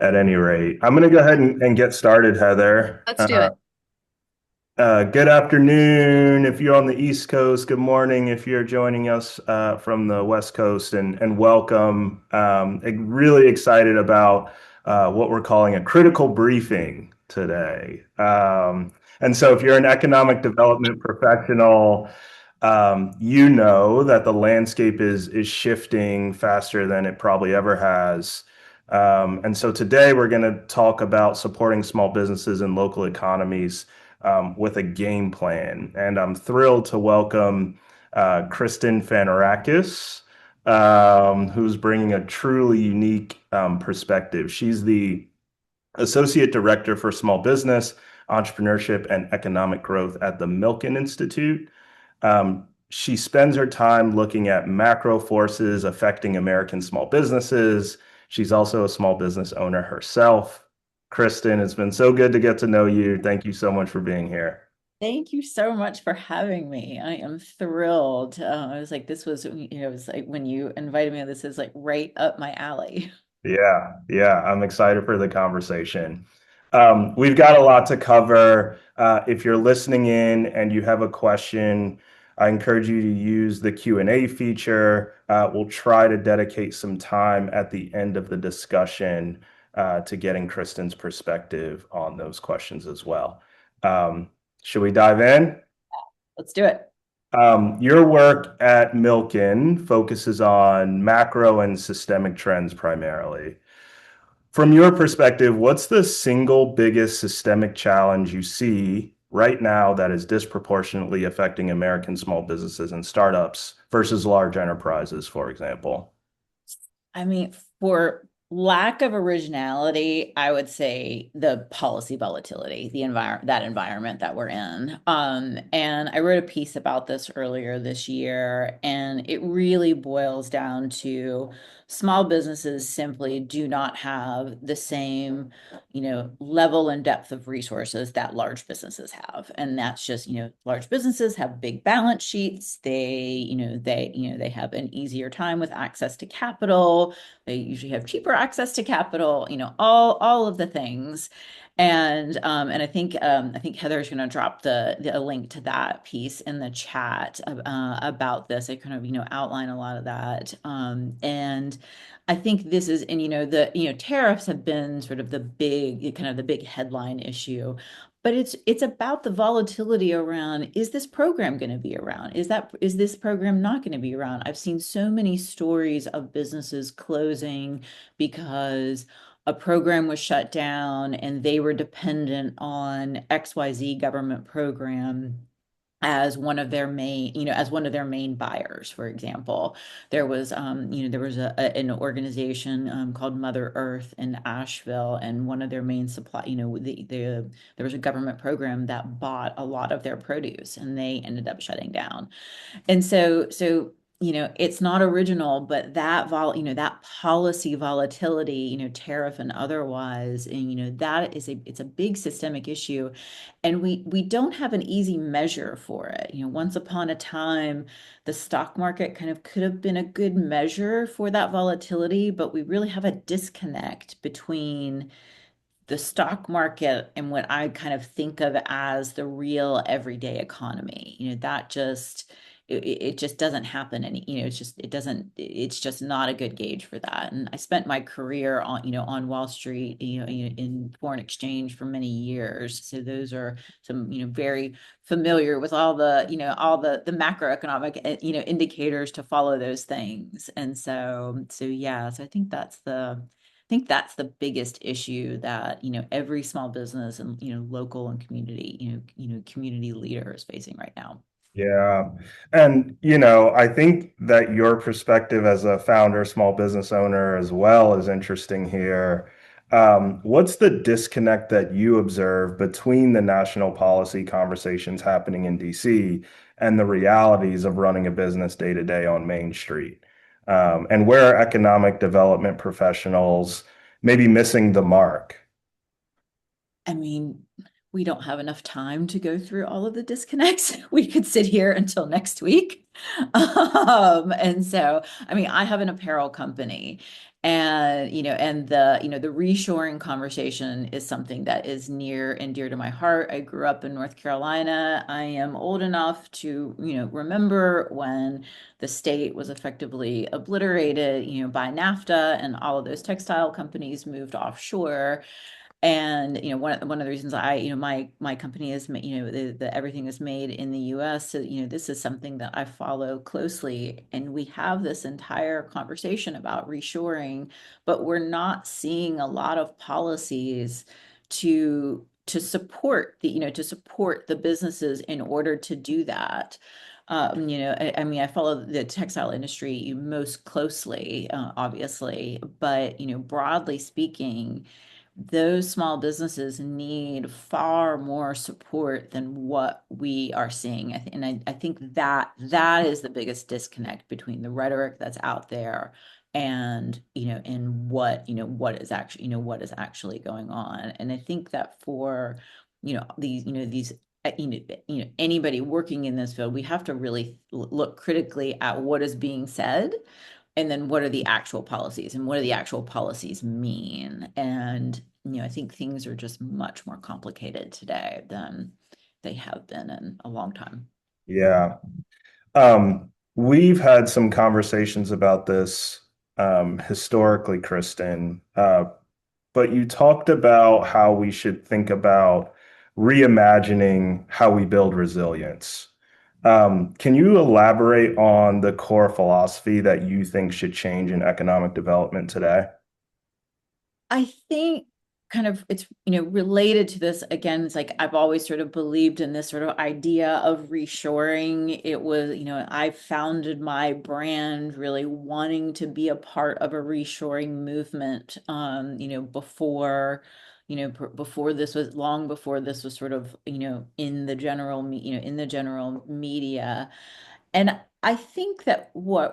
at any rate. I'm going to go ahead and get started, Heather. Let's do it. Good afternoon if you're on the East Coast. Good morning if you're joining us from the West Coast, and welcome. Really excited about what we're calling a critical briefing today. And so, if you're an economic development professional, you know that the landscape is shifting faster than it probably ever has. And so today we're going to talk about supporting small businesses and local economies with a game plan. And I'm thrilled to welcome Kristen Fanarakis, who's bringing a truly unique perspective. She's the Associate Director for Small Business, Entrepreneurship, and Economic Growth at the Milken Institute. She spends her time looking at macro forces affecting American small businesses. She's also a small business owner herself. Kristen, it's been so good to get to know you. Thank you so much for being here. Thank you so much for having me. I am thrilled. I was like, it was like when you invited me, this is like right up my alley. Yeah, I'm excited for the conversation. We've got a lot to cover. If you're listening in and you have a question, I encourage you to use the Q&A feature. We'll try to dedicate some time at the end of the discussion to getting Kristen's perspective on those questions as well. Um, should we dive in? Let's do it. Your work at Milken focuses on macro and systemic trends primarily. From your perspective, what's the single biggest systemic challenge you see right now that is disproportionately affecting American small businesses and startups versus large enterprises, for example? I mean, for lack of originality, I would say the policy volatility, that environment that we're in. And I wrote a piece about this earlier this year, and it really boils down to small businesses simply do not have the same, level and depth of resources that large businesses have. And that's just, large businesses have big balance sheets. They have an easier time with access to capital. They usually have cheaper access to capital, all of the things. And I think Heather's going to drop the link to that piece in the chat about this. I kind of outline a lot of that. And I think this is, and tariffs have been sort of the big headline issue. But it's about the volatility around, is this program going to be around? Is this program not going to be around? I've seen so many stories of businesses closing because a program was shut down and they were dependent on XYZ government program as one of their main, as one of their main buyers. For example, there was an organization called Mother Earth in Asheville, and one of their main supply, there was a government program that bought a lot of their produce, and they ended up shutting down. And so it's not original, but that policy volatility, tariff and otherwise, and it's a big systemic issue, and we don't have an easy measure for it. Once upon a time, the stock market kind of could have been a good measure for that volatility, but we really have a disconnect between the stock market and what I kind of think of as the real everyday economy. That just it just doesn't happen any, it's just not a good gauge for that. And I spent my career on Wall Street, in foreign exchange for many years. So those are some, very familiar with all the macroeconomic, indicators to follow those things. And so yeah, so I think that's the biggest issue that, every small business and, local and community, community leader is facing right now. Yeah. And, I think that your perspective as a founder, small business owner as well is interesting here. What's the disconnect that you observe between the national policy conversations happening in DC and the realities of running a business day to day on Main Street? And where are economic development professionals maybe missing the mark? I mean, we don't have enough time to go through all of the disconnects. We could sit here until next week. And so, I mean, I have an apparel company, and the reshoring conversation is something that is near and dear to my heart. I grew up in North Carolina. I am old enough to, remember when the state was effectively obliterated, by NAFTA, and all of those textile companies moved offshore. And one of the reasons my company is the everything is made in the US. So this is something that I follow closely, and we have this entire conversation about reshoring, but we're not seeing a lot of policies to support the businesses in order to do that. I mean, I follow the textile industry most closely, obviously, but broadly speaking, those small businesses need far more support than what we are seeing. I think that is the biggest disconnect between the rhetoric that's out there and what is actually going on. And I think that for these anybody working in this field, we have to really look critically at what is being said, and then what are the actual policies, and what do the actual policies mean. And I think things are just much more complicated today than they have been in a long time. Yeah. We've had some conversations about this historically, Kristen, but you talked about how we should think about reimagining how we build resilience. Can you elaborate on the core philosophy that you think should change in economic development today? I think kind of it's related to this again. It's like I've always sort of believed in this sort of idea of reshoring. It was, I founded my brand really wanting to be a part of a reshoring movement, before this was long before this was sort of, in the in the general media. And I think that I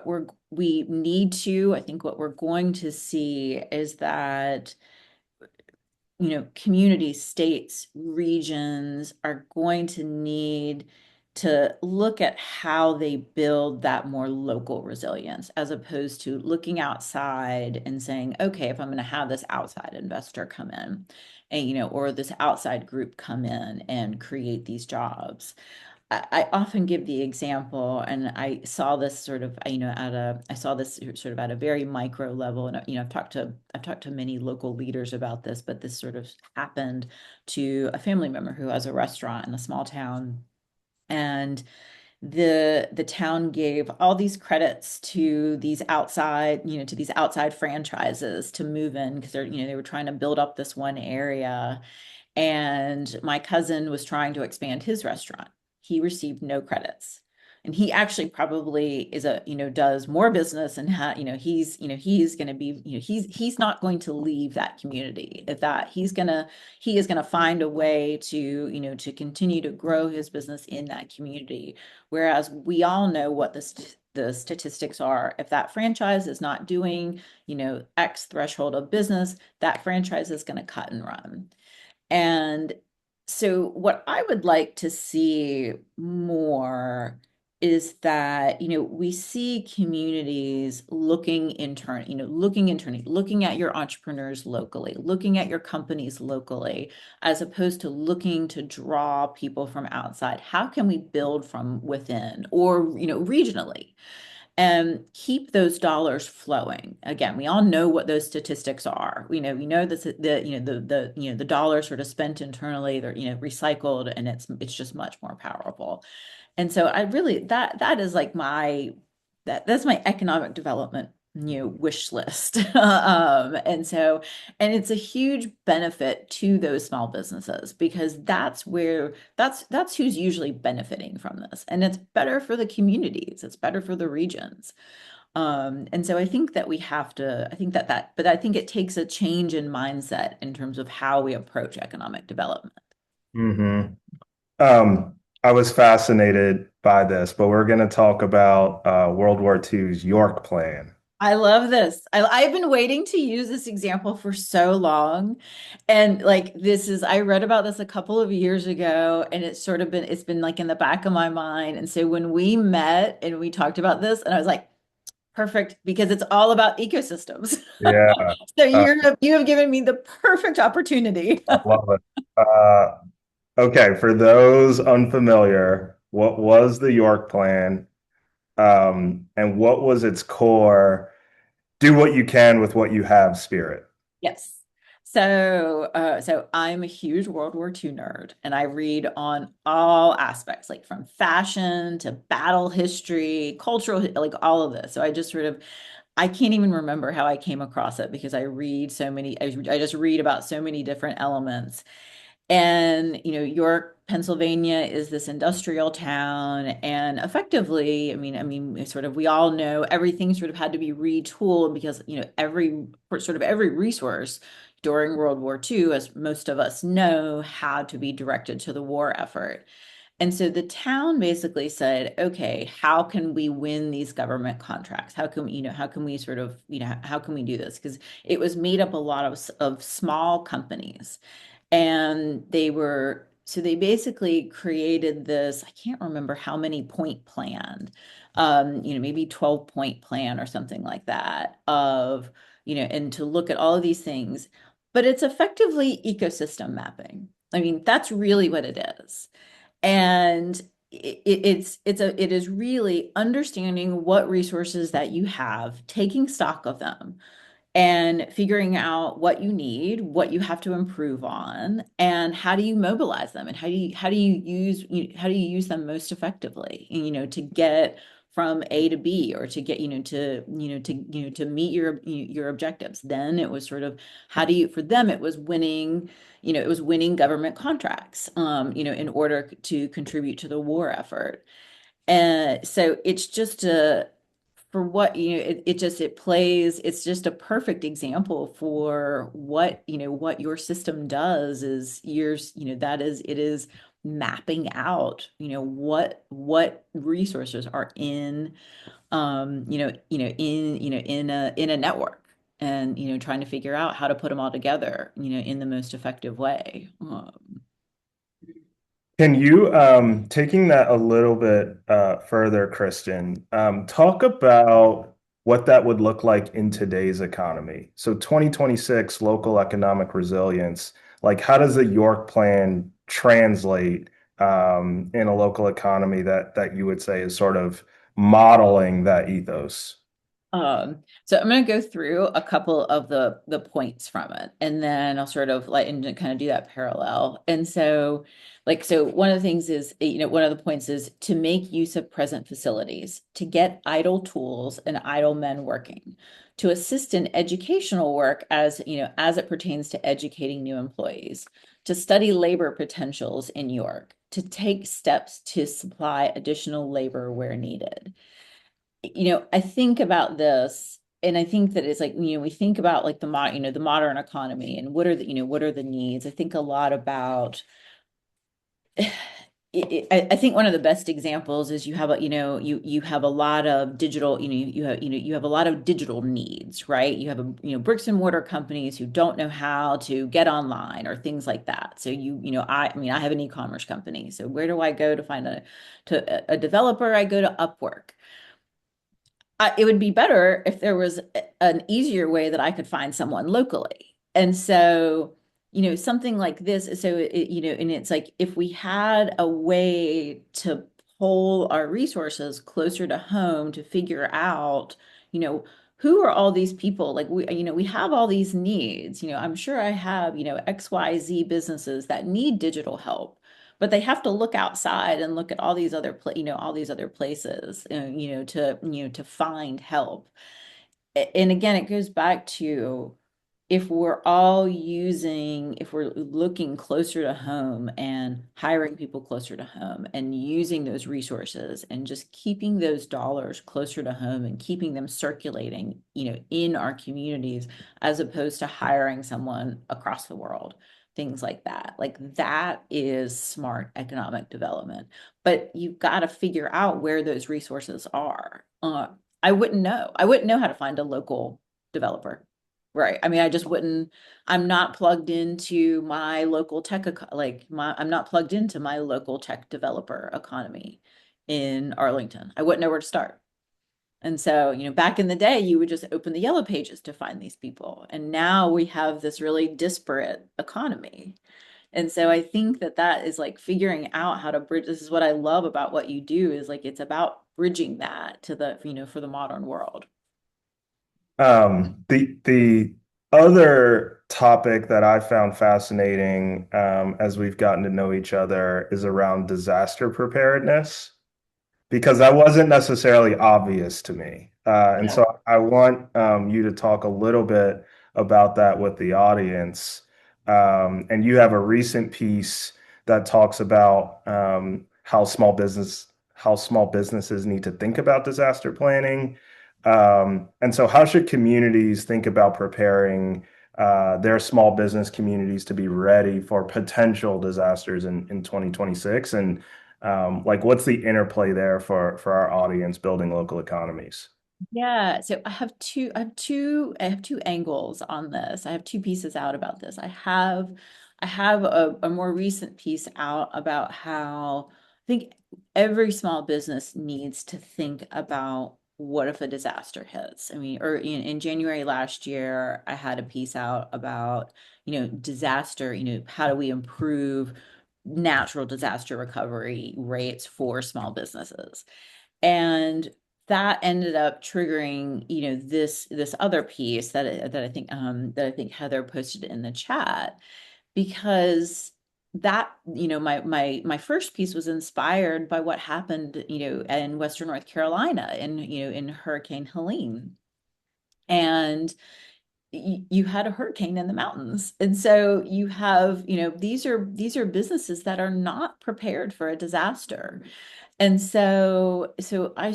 think what we're going to see is that, communities, states, regions are going to need to look at how they build that more local resilience, as opposed to looking outside and saying, okay, if I'm going to have this outside investor come in, and or this outside group come in and create these jobs. I often give the example, and I saw this sort of, I saw this sort of at a very micro level, and I've talked to many local leaders about this, but this sort of happened to a family member who has a restaurant in a small town, and the town gave all these credits to these outside franchises to move in, because they were trying to build up this one area. And my cousin was trying to expand his restaurant. He received no credits. And he actually probably does more business, and he's going to be, he's not going to leave that community. If that he is going to find a way to, to continue to grow his business in that community. Whereas we all know what the statistics are. If that franchise is not doing, X threshold of business, that franchise is going to cut and run. And so, what I would like to see more is that, we see communities looking internally, looking at your entrepreneurs locally, looking at your companies locally, as opposed to looking to draw people from outside. How can we build from within, or, regionally? And keep those dollars flowing. Again, we all know what those statistics are. We know that the dollars sort of spent internally, they're recycled, and it's just much more powerful. And so I really that is like that's my economic development, wish list. And it's a huge benefit to those small businesses, because that's who's usually benefiting from this. And it's better for the communities, it's better for the regions. And so I think that we have to, I think but I think it takes a change in mindset in terms of how we approach economic development. hmm I was fascinated by this, but we're going to talk about World War II's York Plan. I love this. I've been waiting to use this example for so long. And like I read about this a couple of years ago and it's been like in the back of my mind. And so when we met and we talked about this, and I was like, perfect, because it's all about ecosystems. Yeah, So uh, you have given me the perfect opportunity. I love it. Okay, for those unfamiliar, what was the York Plan, and what was its core? Do what you can with what you have spirit. Yes. So I'm a huge World War II nerd, and I read on all aspects, like from fashion to battle history, cultural, like all of this. So I can't even remember how I came across it because I just read about so many different elements. And, York, Pennsylvania is this industrial town. And effectively, sort of, we all know everything sort of had to be retooled because, every resource during World War II, as most of us know, had to be directed to the war effort. And so the town basically said, okay, how can we win these government contracts? How can we sort of, how can we do this? Because it was made up a lot of small companies. And they basically created this, I can't remember how many point plan, maybe 12-point plan or something like that and to look at all of these things. But it's effectively ecosystem mapping. I mean, that's really what it is. And it is really understanding what resources that you have, taking stock of them, and figuring out what you need, what you have to improve on, and how do you mobilize them, and how do you use them most effectively, to get from A to B, or to get, to meet your objectives. Then it was sort of, how do you for them it was winning, government contracts, in order to contribute to the war effort. And so it's just a for what it's just a perfect example for what your system does is years, that is it is mapping out, what resources are in in a network, and trying to figure out how to put them all together, in the most effective way. Can you, taking that a little bit further, Kristen, talk about what that would look like in today's economy? So 2026 local economic resilience, like how does the York Plan translate in a local economy that you would say is sort of modeling that ethos? So I'm going to go through a couple of the points from it, and then I'll sort of like and kind of do that parallel. And so, one of the things is, one of the points is to make use of present facilities, to get idle tools and idle men working, to assist in educational work as it pertains to educating new employees, to study labor potentials in York, to take steps to supply additional labor where needed. I think about this, and I think that it's like, we think about like the modern economy, and what are the needs. I think a lot about I think one of the best examples is you have a lot of digital, you have a lot of digital needs, right? You have bricks and mortar companies who don't know how to get online or things like that. So I have an e-commerce company. So where do I go to find a developer? I go to Upwork. It would be better if there was an easier way that I could find someone locally. And so, something like this. So, and it's like, if we had a way to pull our resources closer to home to figure out, you know, who are all these people? Like we have all these needs. I'm sure I have, XYZ businesses that need digital help, but they have to look outside and look at all these all these other places, to find help. And again, it goes back to, if we're looking closer to home and hiring people closer to home and using those resources and just keeping those dollars closer to home and keeping them circulating, in our communities, as opposed to hiring someone across the world, things like that. Like, that is smart economic development. But you've got to figure out where those resources are. I wouldn't know. I wouldn't know how to find a local developer. Right. I mean, I just wouldn't, I'm not plugged into my local I'm not plugged into my local tech developer economy in Arlington. I wouldn't know where to start. And so, back in the day, you would just open the yellow pages to find these people. And now we have this really disparate economy. And so I think that that is like figuring out how to bridge. This is what I love about what you do is like it's about bridging that to for the modern world. The other topic that I found fascinating as we've gotten to know each other is around disaster preparedness, because that wasn't necessarily obvious to me. And Yeah. so I want you to talk a little bit about that with the audience. And you have a recent piece that talks about how small businesses need to think about disaster planning. And so how should communities think about preparing their small business communities to be ready for potential disasters in 2026? And like, what's the interplay there for our audience building local economies? Yeah, so I have two angles on this. I have two pieces out about this. I have a more recent piece out about how I think every small business needs to think about what if a disaster hits. I mean, or in January last year, I had a piece out about, disaster, how do we improve natural disaster recovery rates for small businesses? And that ended up triggering, this other piece that I think Heather posted in the chat because that, my first piece was inspired by what happened, in Western North Carolina in Hurricane Helene. And you had a hurricane in the mountains. And so you have, these are businesses that are not prepared for a disaster. And so I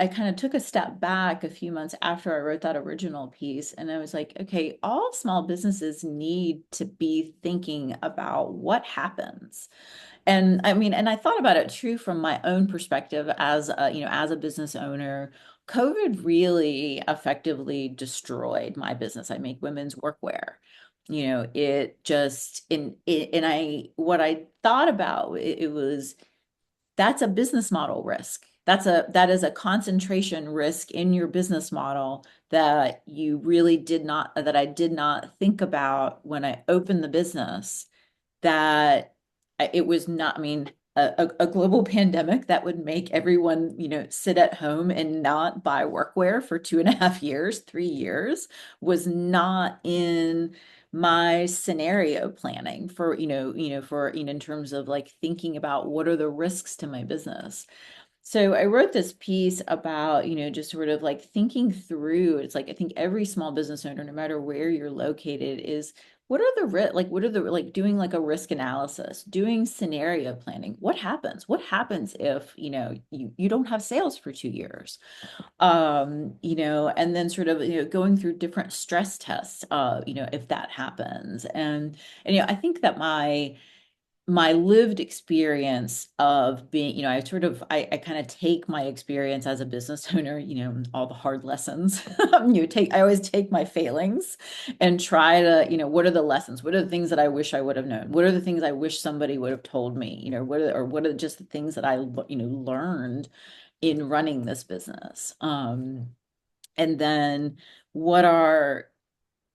kind of took a step back a few months after I wrote that original piece, and I was like, okay, all small businesses need to be thinking about what happens. And I mean, and I thought about it too from my own perspective as a business owner. COVID really effectively destroyed my business. I make women's workwear. It just in it, and I what I thought about it was that's a business model risk. That is a concentration risk in your business model that I did not think about when I opened the business, that it was not, I mean, a global pandemic that would make everyone, sit at home and not buy workwear for 2.5 years, 3 years was not in my scenario planning for, in terms of like thinking about what are the risks to my business. So I wrote this piece about, just sort of like thinking through. It's like I think every small business owner, no matter where you're located, is what are the like doing like a risk analysis, doing scenario planning. What happens? What happens if, you don't have sales for 2 years? And then sort of, going through different stress tests, if that happens. And I think that my lived experience of being, I kind of take my experience as a business owner, all the hard lessons. I always take my failings and try to, what are the lessons? What are the things that I wish I would have known? What are the things I wish somebody would have told me? What are just the things that I, learned in running this business? And then what are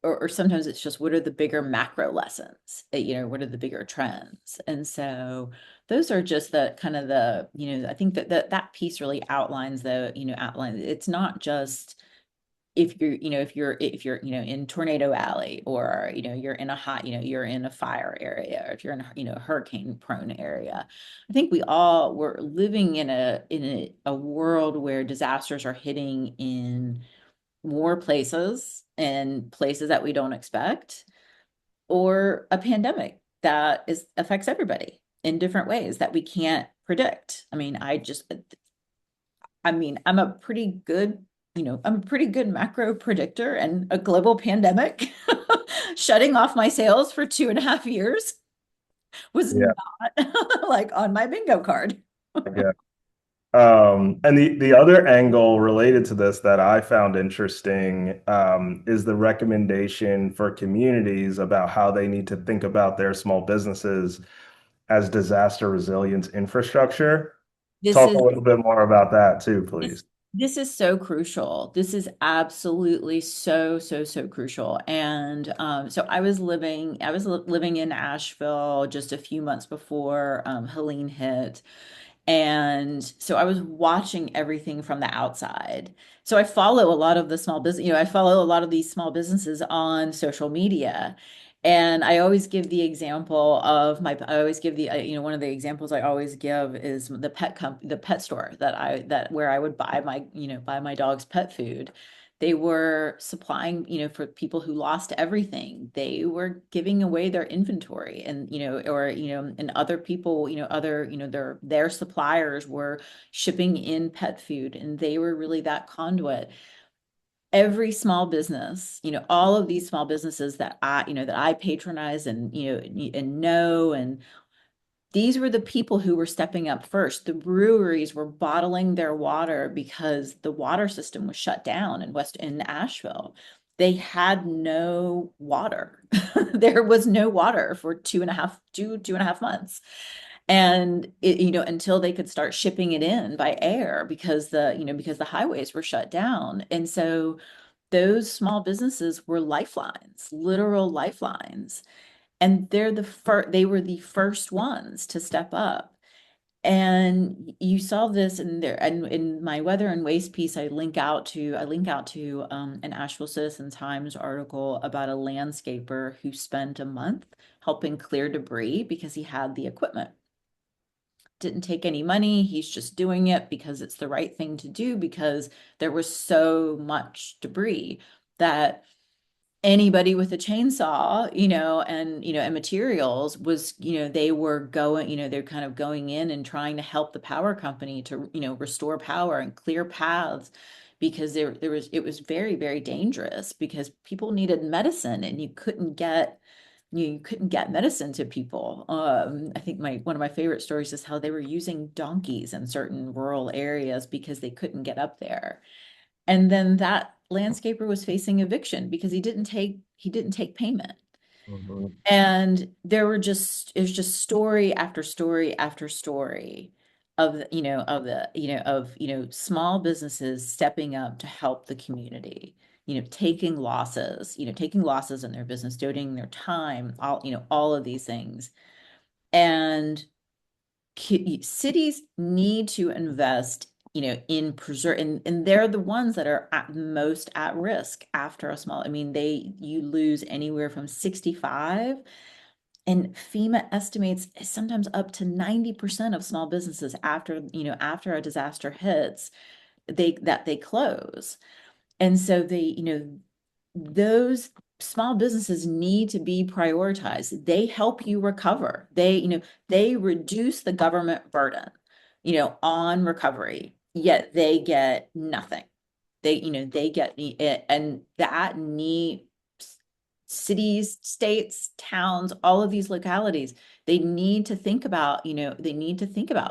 or sometimes it's just what are the bigger macro lessons, what are the bigger trends? And so those are just the kind of the, I think that piece really outlines it's not just if you're in Tornado Alley, or you're in a you're in a fire area, or if you're in a hurricane prone area. I think we're living in a world where disasters are hitting in more places and places that we don't expect, or a pandemic that is affects everybody in different ways that we can't predict. I'm a pretty good macro predictor, and a global pandemic shutting off my sales for 2.5 years was Yeah, not like on my bingo card. I get it. And the other angle related to this that I found interesting is the recommendation for communities about how they need to think about their small businesses as disaster resilience infrastructure. This Talk a is little bit more about that too, this please. this is so crucial. This is absolutely so crucial. And so I was living in Asheville just a few months before Helene hit. And so I was watching everything from the outside. So I follow a lot of the small business, I follow a lot of these small businesses on social media. And I always give the example of I always give the, one of the examples I always give is the pet store that where I would buy buy my dog's pet food. They were supplying, for people who lost everything. They were giving away their inventory and, and other people, their suppliers were shipping in pet food and they were really that conduit. Every small business, all of these small businesses that I patronize and, and these were the people who were stepping up first. The breweries were bottling their water because the water system was shut down in Asheville. They had no water. There was no water for 2.5 months. And until they could start shipping it in by air because the highways were shut down. And so those small businesses were lifelines, literal lifelines. And they were the first ones to step up. And you saw this in there, and in my weather and waste piece, I link out to an Asheville Citizen Times article about a landscaper who spent a month helping clear debris because he had the equipment. Didn't take any money. He's just doing it because it's the right thing to do because there was so much debris that anybody with a chainsaw, and materials was, they were going, they're kind of going in and trying to help the power company to, restore power and clear paths because it was very dangerous because people needed medicine and you couldn't get medicine to people. I think one of my favorite stories is how they were using donkeys in certain rural areas because they couldn't get up there. And then that landscaper was facing eviction because he didn't take payment. Mhm. And it was just story after story after story of small businesses stepping up to help the community, taking losses in their business, donating their time, all of these things. And cities need to invest, in preserve, and they're the ones that are at most at risk after a small, you lose anywhere from 65, and FEMA estimates sometimes up to 90% of small businesses after a disaster hits, they close. And so those small businesses need to be prioritized. They help you recover. They reduce the government burden, on recovery, yet they get nothing. They get it, and that need cities, states, towns, all of these localities, they need to think about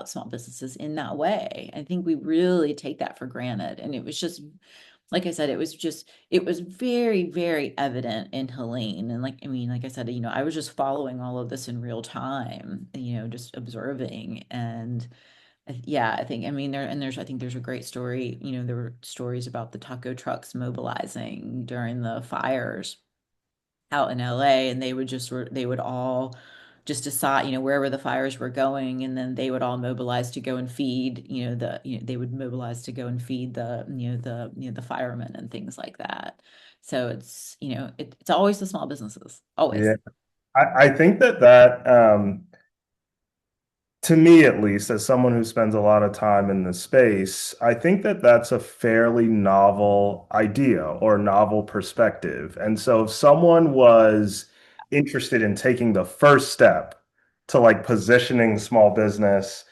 small businesses in that way. I think we really take that for granted. And it was just, like I said, it was very evident in Helene. And like I said, I was just following all of this in real time, just observing. And yeah, I think, I think there's a great story. There were stories about the taco trucks mobilizing during the fires out in LA, and they would all just decide, wherever the fires were going, and then they would all mobilize to go and feed, they would mobilize to go and feed the firemen and things like that. So it's always the small businesses, always. Yeah, I think that to me at least, as someone who spends a lot of time in the space, I think that that's a fairly novel idea or novel perspective. And so if someone was interested in taking the first step to like positioning small business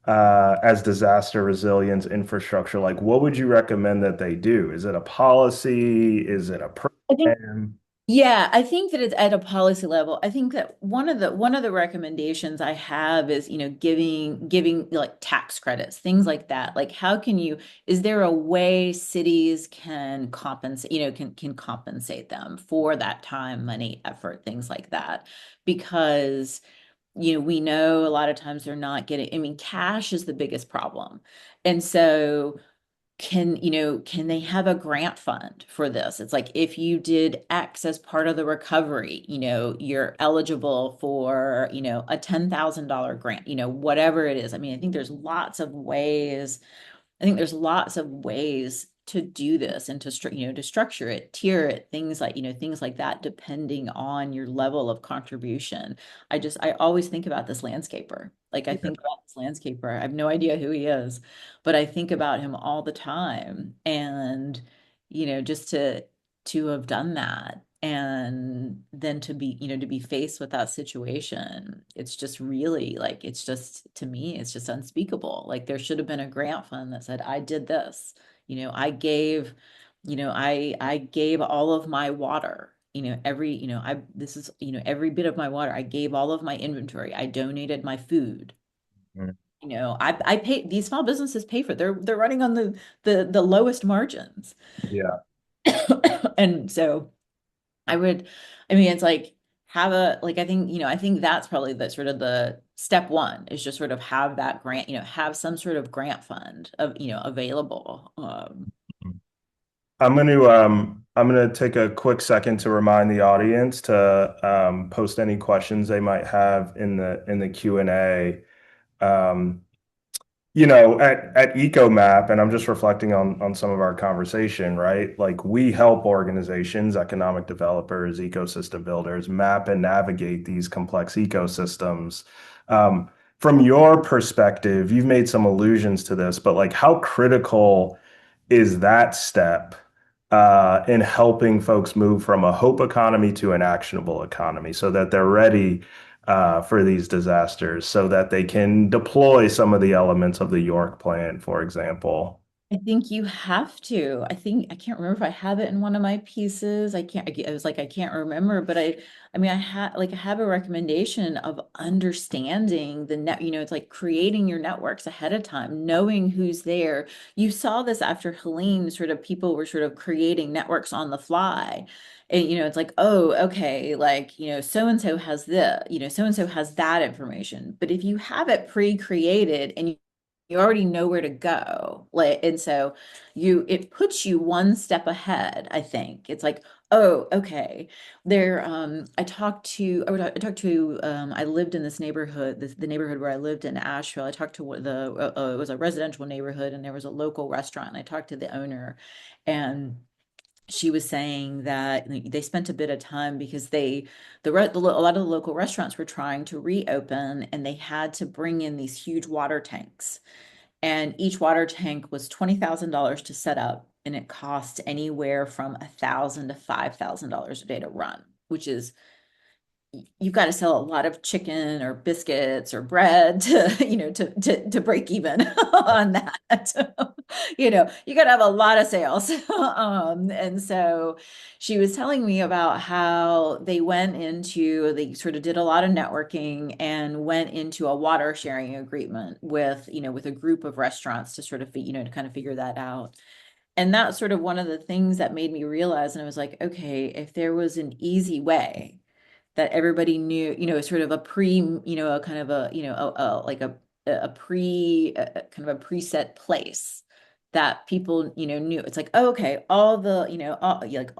as disaster resilience infrastructure, like what would you recommend that they do? Is it a policy? Is it a I think program? Yeah, I think that it's at a policy level. I think that one of the recommendations I have is, giving like tax credits, things like that. Like how can you, is there a way cities can compensate, can compensate them for that time, money, effort, things like that? Because, we know a lot of times they're not getting, I mean, cash is the biggest problem. And so can they have a grant fund for this? It's like if you did X as part of the recovery, you're eligible for, a $10,000 grant, whatever it is. I mean, I think there's lots of ways to do this and to structure it, tier it, things like that, depending on your level of contribution. I always think about this landscaper. Like I think about this landscaper. I have no idea who he is, but I think about him all the time. And, just to have done that and then to be faced with that situation, it's just really like, it's just, to me, it's just unspeakable. Like there should have been a grant fund that said, I did this, I gave all of my water, every bit of my water, I gave all of my inventory, I donated my food. Mhm. I pay, these small businesses pay for, they're running on the lowest margins. Yeah. And so I would, I mean, it's like I think that's probably the sort of the step one is just sort of have that grant, have some sort of grant fund available. I'm gonna take a quick second to remind the audience to post any questions they might have in the Q&A. Um, at EcoMap, and I'm just reflecting on some of our conversation, right? Like we help organizations, economic developers, ecosystem builders map and navigate these complex ecosystems. From your perspective, you've made some allusions to this, but like how critical is that step in helping folks move from a hope economy to an actionable economy so that they're ready for these disasters so that they can deploy some of the elements of the York plan, for example. I think you have to. I can't remember if I have it in one of my pieces. I was like, I can't remember, but I mean, I have a recommendation of understanding the net, it's like creating your networks ahead of time, knowing who's there. You saw this after Helene, sort of people were sort of creating networks on the fly. And, it's like, oh, okay, like, so and so has so and so has that information. But if you have it pre-created and you already know where to go, like, and so it puts you one step ahead. I think it's like, oh, okay, I lived in this neighborhood, the neighborhood where I lived in Asheville. I talked to it was a residential neighborhood, and there was a local restaurant, and I talked to the owner, and she was saying that they spent a bit of time because a lot of the local restaurants were trying to reopen, and they had to bring in these huge water tanks, and each water tank was $20,000 to set up, and it cost anywhere from $1,000 to $5,000 a day to run, which is, you've got to sell a lot of chicken or biscuits or bread to to break even on that. You got to have a lot of sales. And so she was telling me about how they sort of did a lot of networking and went into a water sharing agreement with a group of restaurants to sort of to kind of figure that out. And that's sort of one of the things that made me realize, and I was like, okay, if there was an easy way that everybody knew, sort of a pre, a kind of a, like a pre, kind of a preset place that people, knew. It's like, oh, okay, all the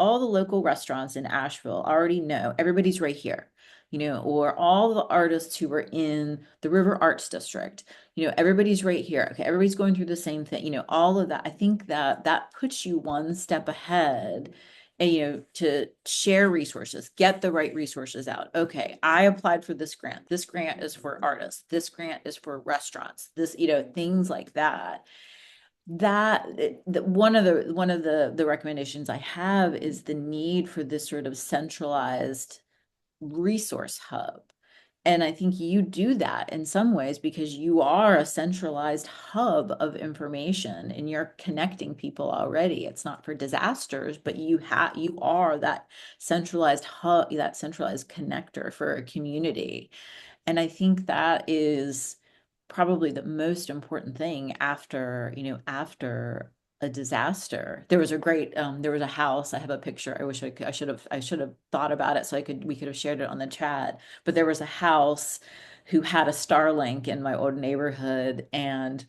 local restaurants in Asheville already know everybody's right here, or all the artists who were in the River Arts District, everybody's right here. Okay, everybody's going through the same thing, all of that. I think that puts you one step ahead, and to share resources, get the right resources out. Okay, I applied for this grant. This grant is for artists. This grant is for restaurants. This, things like that. One of the recommendations I have is the need for this sort of centralized resource hub, And I think you do that in some ways because you are a centralized hub of information and you're connecting people already. It's not for disasters, but you are that centralized hub, that centralized connector for a community. And I think that is probably the most important thing after, after a disaster. There was a house. I have a picture. I wish I should have thought about it so we could have shared it on the chat. But there was a house who had a Starlink in my old neighborhood, and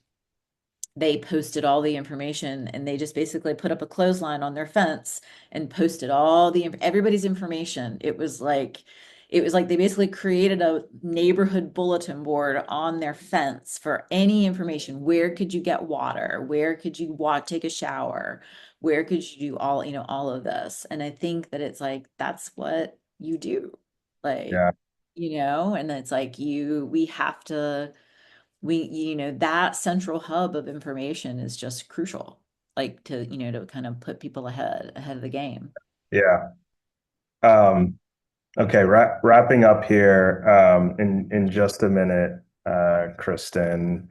they posted all the information, and they just basically put up a clothesline on their fence and posted all everybody's information. It was like they basically created a neighborhood bulletin board on their fence for any information. Where could you get water? Where could you take a shower? Where could you do all of this? And I think that it's like that's what you do. Like, Yeah. and it's like we have to that central hub of information is just crucial, like to kind of put people ahead of the game. Yeah. Um, okay, wrapping up here in just a minute, Kristen.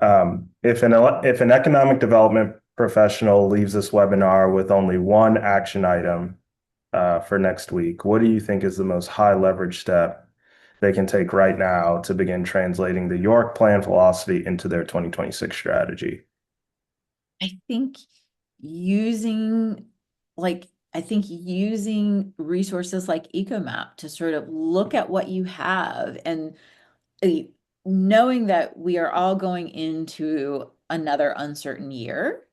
If an economic development professional leaves this webinar with only one action item for next week, what do you think is the most high leverage step they can take right now to begin translating the York Plan philosophy into their 2026 strategy? I think using like I think using resources like EcoMap to sort of look at what you have, and uh, knowing that we are all going into another uncertain year,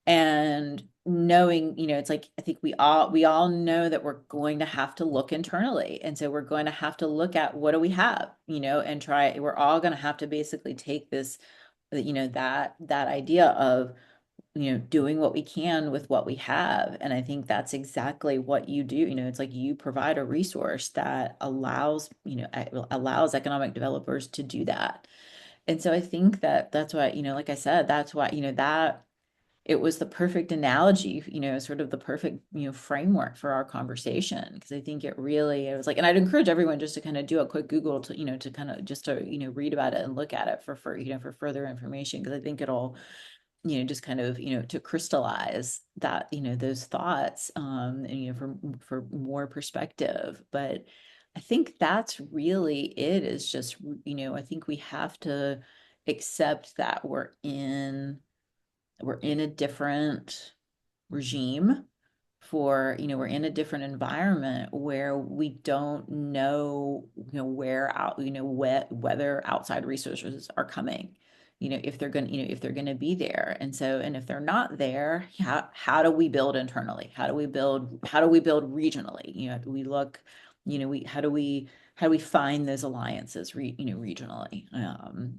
and knowing, it's like I think we all know that we're going to have to look internally, and so we're going to have to look at what do we have, and try. We're all going to have to basically take this, that idea of doing what we can with what we have. And I think that's exactly what you do. It's like you provide a resource that allows economic developers to do that. And so I think that that's why, like I said, that's why, that it was the perfect analogy, sort of the perfect, framework for our conversation. Because I think it was like, and I'd encourage everyone just to kind of do a quick Google to, to kind of just to, read about it and look at it for further information. Because I think it'll, just kind of, to crystallize that, those thoughts, and, for more perspective. But I think that's really it is just, I think we have to accept that we're in a different regime we're in a different environment where we don't know, where out, whether outside resources are coming, if they're going to be there. And if they're not there, how do we build internally? How do we build regionally? Do we look, how do we find those alliances, regionally?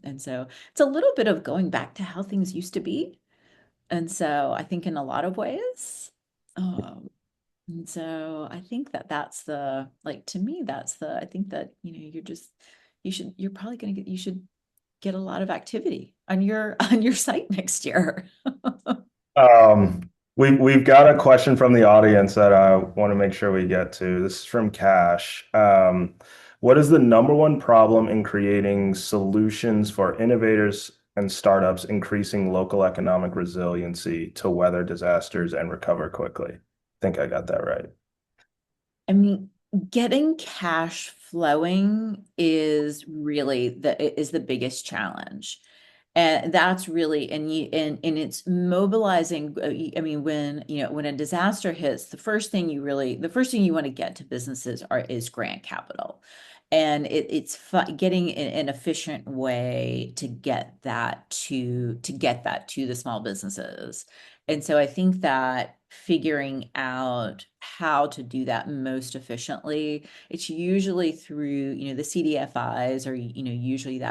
And so it's a little bit of going back to how things used to be. And so I think in a lot of ways, and so I think that that's the, like, to me, I think that, you're probably going to you should get a lot of activity on your, on your site next year. We've got a question from the audience that I want to make sure we get to. This is from Cash. What is the number one problem in creating solutions for innovators and startups increasing local economic resiliency to weather disasters and recover quickly? I think I got that right. I mean, getting cash flowing is the biggest challenge. And that's really, and it's mobilizing. I mean, when a disaster hits, the first thing you want to get to businesses is grant capital. And getting an efficient way to get that to the small businesses. And so I think that figuring out how to do that most efficiently, it's usually through, the CDFIs, or, usually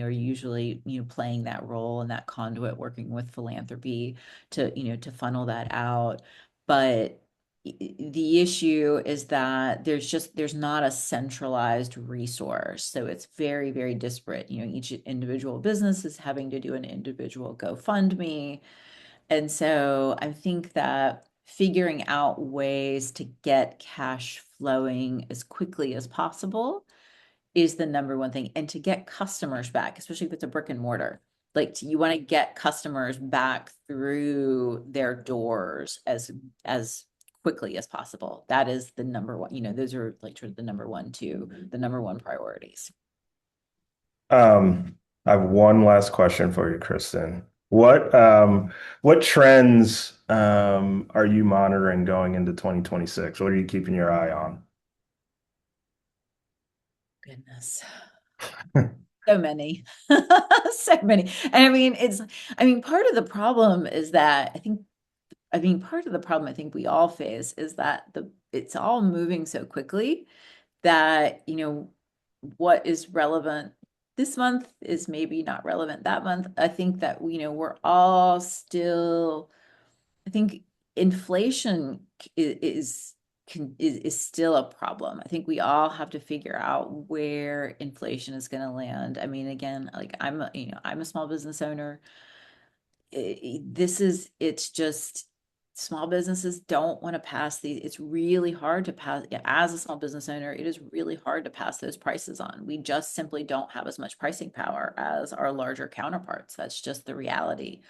are usually, playing that role and that conduit, working with philanthropy to funnel that out. But the issue is that there's not a centralized resource. So it's very, very disparate. Each individual business is having to do an individual GoFundMe. And so I think that figuring out ways to get cash flowing as quickly as possible is the number one thing. And to get customers back, especially if it's a brick and mortar, like you want to get customers back through their doors as quickly as possible. That is the number one, those are like sort of the number one, two, the number one priorities. I have one last question for you, Kristen. What trends are you monitoring going into 2026? What are you keeping your eye on? Goodness. So many. So many. And part of the problem is that part of the problem I think we all face is that it's all moving so quickly that, what is relevant this month is maybe not relevant that month. I think that, we're all still, I think inflation is still a problem. I think we all have to figure out where inflation is going to land. I mean, again, like I'm a small business owner. It's just small businesses don't want to pass these. It's really hard to pass, yeah, as a small business owner, it is really hard to pass those prices on. We just simply don't have as much pricing power as our larger counterparts. That's just the reality.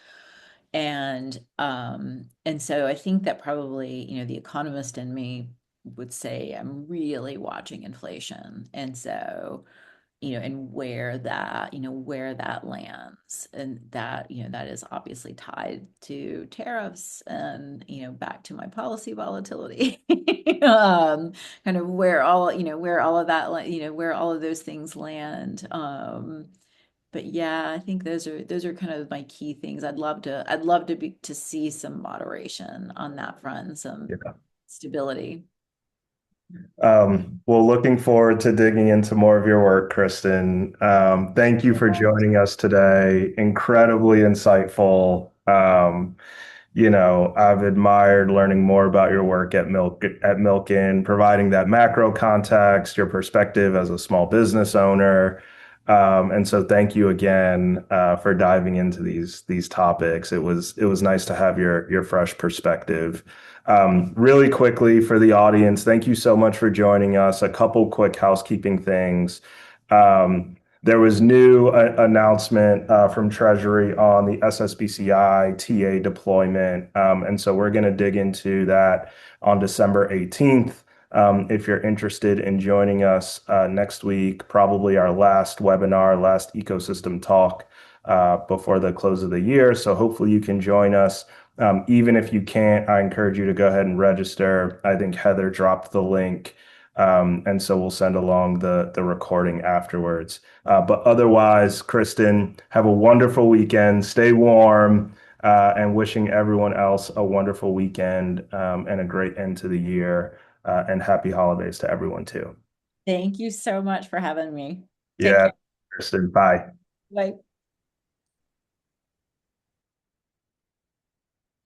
And so I think that probably, the economist in me would say I'm really watching inflation. And so, and where that lands. And that, that is obviously tied to tariffs and, back to my policy volatility. Kind of where all of that, where all of those things land. But yeah, I think those are kind of my key things. I'd love to see some moderation on that front and some Yeah. stability. Well, looking forward to digging into more of your work, Kristen. Thank you for joining us today. Incredibly insightful. I've admired learning more about your work at Milken, providing that macro context, your perspective as a small business owner. And so thank you again for diving into these topics. It was nice to have your fresh perspective. Really quickly for the audience, thank you so much for joining us. A couple quick housekeeping things. There was new announcement from Treasury on the SSBCI TA deployment. And so we're going to dig into that on December 18th. If you're interested in joining us next week, probably our last webinar, last ecosystem talk before the close of the year. So hopefully you can join us. Even if you can't, I encourage you to go ahead and register. I think Heather dropped the link. And so we'll send along the recording afterwards. But otherwise, Kristen, have a wonderful weekend. Stay warm, and wishing everyone else a wonderful weekend, and a great end to the year. And happy holidays to everyone too. Thank you so much for having me. Take Yeah, care. Kristen, bye. Bye.